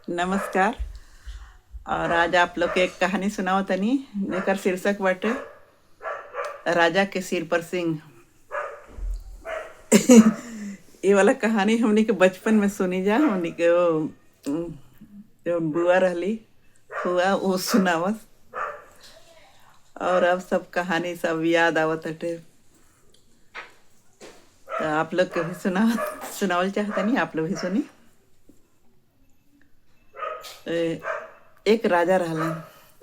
नमस्कार। और आज आप लोग के एक कहानी सुनाओ तनी। जेकर शीर्षक बाटे राजा के सिर पर सिंह। ये वाला कहानी हमनी के बचपन में सुनी जा। हमनी के जो बुआ रहली हुआ वो सुनावस। और अब सब कहानी सब याद आवत हटे। तो आप लोग के भी सुनावल चाहतनी, आप लोग भी सुनी। ए, एक राजा रहलन।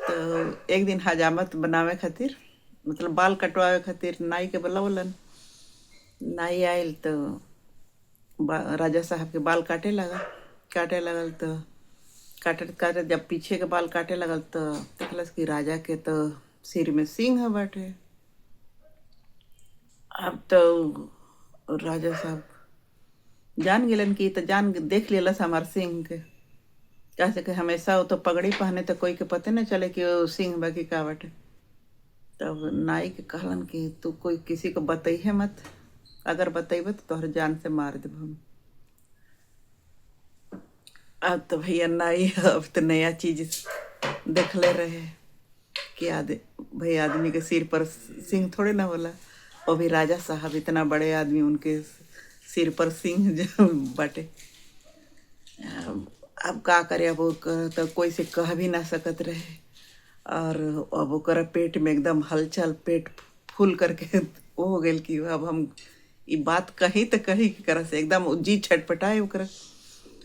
तो एक दिन हजामत बनावे खातिर, मतलब बाल कटवावे खातिर नाई के बुलावलन। नाई आयल तो राजा साहब के बाल काटे लगल। तो काटे काटे जब पीछे के बाल काटे लगल तो देखलस कि राजा के तो सिर में सिंह बाटे। अब तो राजा साहब जान गेलन कि तो जान देख लेलस हमार सिंह के। कैसे कि हमेशा वो तो पगड़ी पहने तो कोई के पते न चले कि वो सिंह बा कि का बाटे। तब नाई के कहलन कि तू कोई किसी को बताइए मत, अगर बतैबे तो तोहर जान से मार देब हम। अब तो भैया नाई अब तो नया चीज देखले रहे कि भाई आदमी के सिर पर सिंह थोड़े ना होला। वो भी राजा साहब इतना बड़े आदमी, उनके सिर पर सिंह जो बाटे। अब का करे, अब तो कोई से कह भी ना सकत रहे। और अब ओकरा पेट में एकदम हलचल, पेट फूल करके वो हो गल कि अब हम ये बात कही तो कही की करह से एकदम जी छटपटाए ओकरा।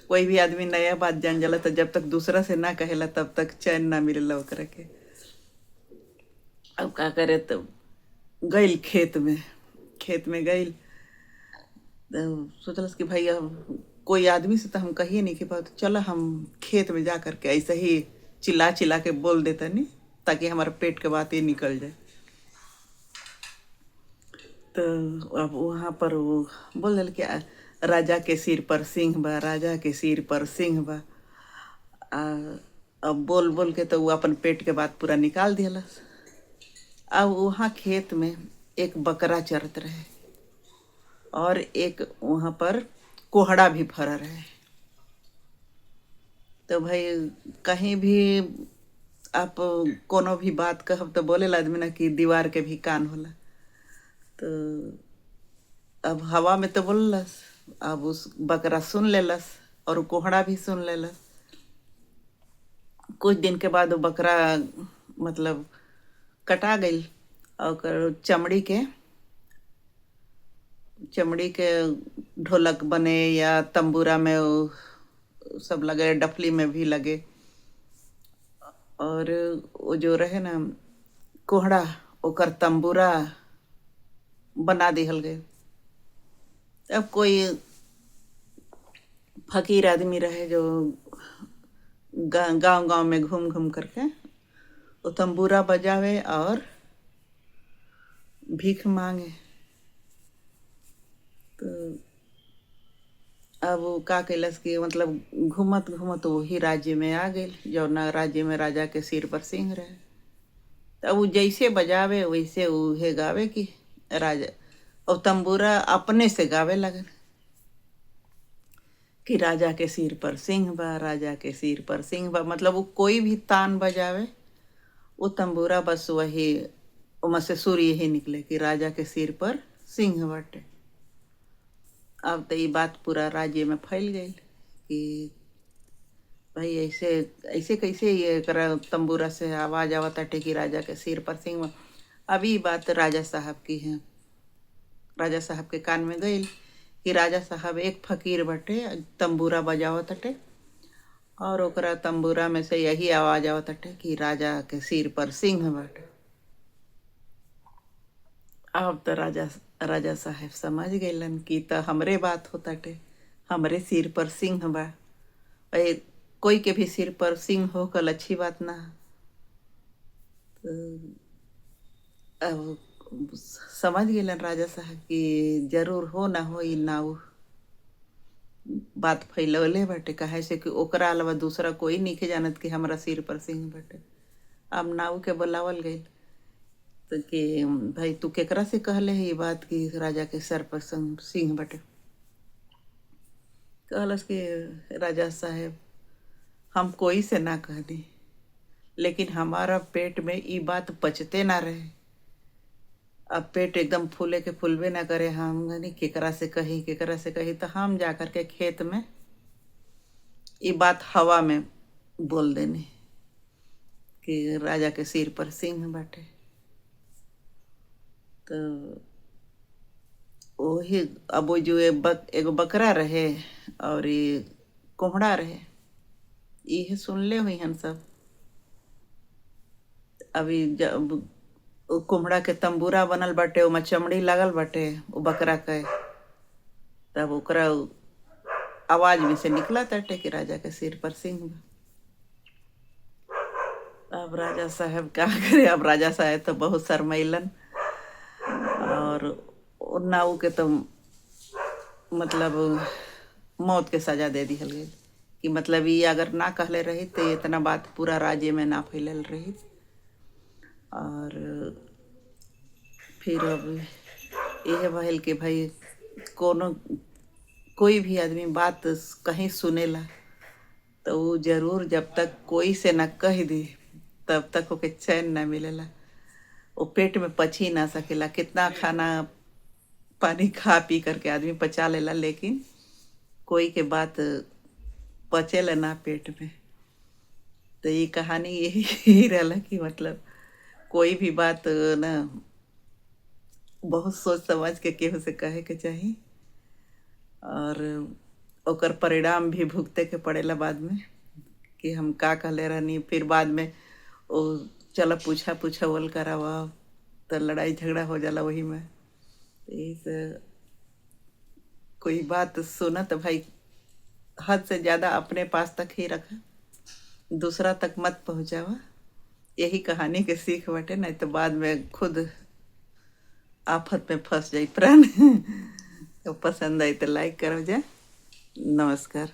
कोई भी आदमी नया बात जान जाला तो जब तक दूसरा से ना कहेला तब तक चैन ना मिलेला ओकरा के। अब का करे, तो गइल खेत में गइल। सोचलस कि भाई अब कोई आदमी से तो हम कहिए नहीं कि बात, चलो हम खेत में जा करके ऐसे ही चिल्ला चिल्ला के बोल देता नहीं, ताकि हमारे पेट के बात ये निकल जाए। तो अब वहाँ पर वो बोल दिल कि राजा के सिर पर सिंह बा, राजा के सिर पर सिंह बा। आ, अब बोल बोल के तो वो अपन पेट के बात पूरा निकाल दिलस। अब वहाँ खेत में एक बकरा चरत रहे और एक वहाँ पर कोहड़ा भी फर रहे। तो भाई कहीं भी आप कोनो भी बात कहब तो बोले आदमी ना कि दीवार के भी कान होला। तो अब हवा में तो बोललस, अब उस बकरा सुन लेलस और कोहड़ा भी सुन लेलस। कुछ दिन के बाद वो बकरा मतलब कटा गई और चमड़ी के ढोलक बने या तंबूरा में वो सब लगे, डफली में भी लगे। और वो जो रहे ना कोहड़ा, ओकर तंबूरा बना दिहल गए। अब कोई फकीर आदमी रहे जो गांव गांव में घूम घूम करके वो तंबूरा बजावे और भीख मांगे। तो अब वो का कैलस कि मतलब घूमत घूमत वही राज्य में आ गई जौना राज्य में राजा के सिर पर सिंह रहे। तब वो जैसे बजावे वैसे उहे गावे कि राजा, और तंबूरा अपने से गावे लगन कि राजा के सिर पर सिंह बा, राजा के सिर पर सिंह बा। मतलब वो कोई भी तान बजावे वो तंबूरा बस वही उमा से सुर यही निकले कि राजा के सिर पर सिंह बाटे। अब तो ये बात पूरा राज्य में फैल गई कि भाई ऐसे ऐसे कैसे ये करा, तंबूरा से आवाज आवत आटे कि राजा के सिर पर सिंह बा। अभी बात राजा साहब की है। राजा साहब के कान में गई कि राजा साहब एक फकीर बटे तंबूरा बजावत अटे और ओकरा तंबूरा में से यही आवाज आवत अटे कि राजा के सिर पर सिंह बाटे। अब तो राजा साहब समझ गइलन कि तो हमरे बात होताटे, हमरे सिर पर सिंह बा। ए, कोई के भी सिर पर सिंह हो कल अच्छी बात ना। तो अब समझ गइलन राजा साहब कि जरूर हो ना हो ई नाव बात फैलवले बाटे। काहे से कि ओकरा अलावा दूसरा कोई नहीं के जानत कि हमरा सिर पर सिंह बाटे। अब नाव के बुलावल गई तो कि भाई तू केकरा से कहले है ये बात कि राजा के सर पर सिंह बाटे। कहलस कि राजा साहब हम कोई से ना कह दी, लेकिन हमारा पेट में ई बात पचते ना रहे। अब पेट एकदम फूले के फूलबे ना करे, हम नहीं केकरा से कही तो हम जा कर के खेत में ये बात हवा में बोल देनी कि राजा के सिर पर सिंह बाटे। तो वही अब वो जो एगो बकरा रहे और ये कोहड़ा रहे, ये सुनले हुई हन सब। अभी जब वो कोहड़ा के तंबूरा बनल बाटे, ओमा चमड़ी लगल बाटे वो बकरा के, तब ओकरा आवाज में से निकला ताटे कि राजा के सिर पर सिंह बा। अब राजा साहब क्या करे, अब राजा साहब तो बहुत शर्मैलन और नाऊ के तो मतलब मौत के सजा दे दी गई कि मतलब ये अगर ना कहले रही तो इतना बात पूरा राज्य में ना फैलल रही। और फिर अब यह भइल कि भाई कोई भी आदमी बात कहीं सुनेला तो वो जरूर जब तक कोई से ना कह दी तब तक ओके चैन ना मिलेला, वो पेट में पच ही ना सकेला। कितना खाना पानी खा पी करके आदमी पचा लेला, लेकिन कोई के बात पचेला ना पेट में। तो ये कहानी यही रहला कि मतलब कोई भी बात ना बहुत सोच समझ के केहू से कहे के चाही और ओकर परिणाम भी भुगते के पड़ेला बाद में कि हम का कहले रहनी। फिर बाद में वो चलो पूछा बोल करावा तो लड़ाई झगड़ा हो जाला वही में। इस कोई बात सुना तो भाई हद से ज़्यादा अपने पास तक ही रखा, दूसरा तक मत पहुँचावा। यही कहानी के सीख बटे, नहीं तो बाद में खुद आफत में फंस जाई प्राण। तो पसंद आई तो लाइक करो जा। नमस्कार।